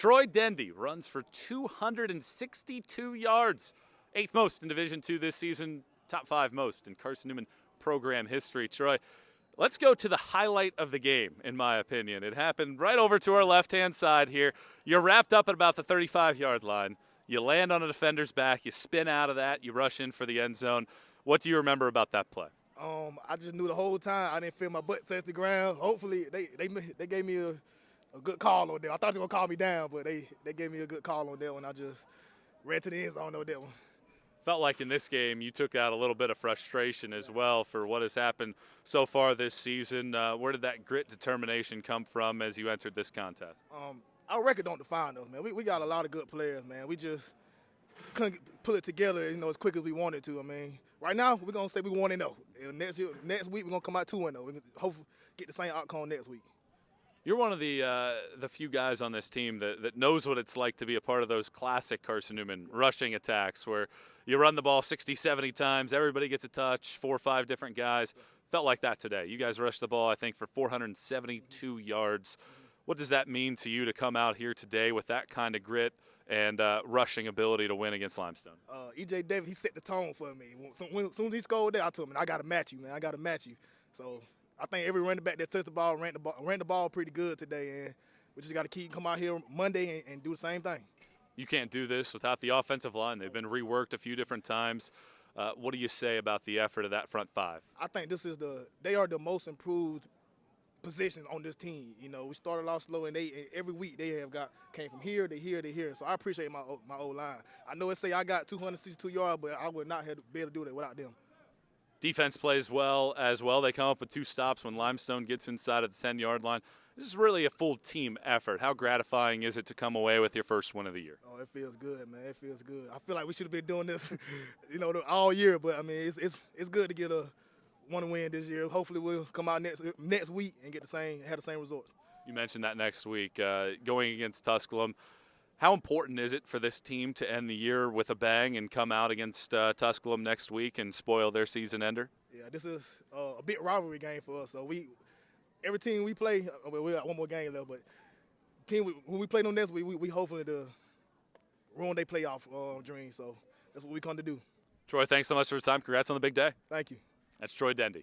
Troy Dendy runs for 262 yards, 8th most in Division II this season, top 5 most in Carson-Newman program history. Troy, let's go to the highlight of the game, in my opinion. It happened right over to our left-hand side here. You're wrapped up at about the 35-yard line. You land on a defender's back. You spin out of that. You rush in for the end zone. What do you remember about that play? I just knew the whole time I didn't feel my butt touch the ground. Hopefully, they gave me a good call on there. I thought they were going to call me down, but they gave me a good call on that one. I just ran to the end zone on that one. Felt like in this game you took out a little bit of frustration as well for what has happened so far this season. Where did that grit determination come from as you entered this contest? Our record don't define us, man. We got a lot of good players, man. We just couldn't pull it together, as quick as we wanted to. I mean, right now we're gonna say we 1-0. Next week we're gonna come out 2-0. We can hopefully get the same outcome next week. You're one of the few guys on this team that knows what it's like to be a part of those classic Carson-Newman rushing attacks where you run the ball 60, 70 times, everybody gets a touch, 4 or 5 different guys. Felt like that today. You guys rushed the ball, I think, for 472 yards. What does that mean to you to come out here today with that kind of grit and rushing ability to win against Limestone? E.J. Davis, he set the tone for me. As soon as he scored there, I told him, I got to match you, man. I got to match you. So I think every running back that touched the ball ran the ball pretty good today, and we just got to come out here Monday and do the same thing. You can't do this without the offensive line. They've been reworked a few different times. What do you say about the effort of that front 5? I think they are the most improved positions on this team. We started off slow, and every week they have came from here to here to here. So I appreciate my old line. I know it say I got 262 yards, but I would not have been able to do that without them. Defense plays well as well. They come up with 2 stops when Limestone gets inside of the 10-yard line. This is really a full team effort. How gratifying is it to come away with your first win of the year? Oh, it feels good, man. It feels good. I feel like we should have been doing this, all year. But I mean, it's good to get a one win this year. Hopefully, we'll come out next week and have the same results. You mentioned that next week going against Tusculum. How important is it for this team to end the year with a bang and come out against Tusculum next week and spoil their season ender? Yeah, this is a big rivalry game for us. So every team we play, we got one more game left, but when we play them next week, we hopefully to ruin their playoff dream. So that's what we come to do. Troy, thanks so much for your time. Congrats on the big day. Thank you. That's Troy Dendy.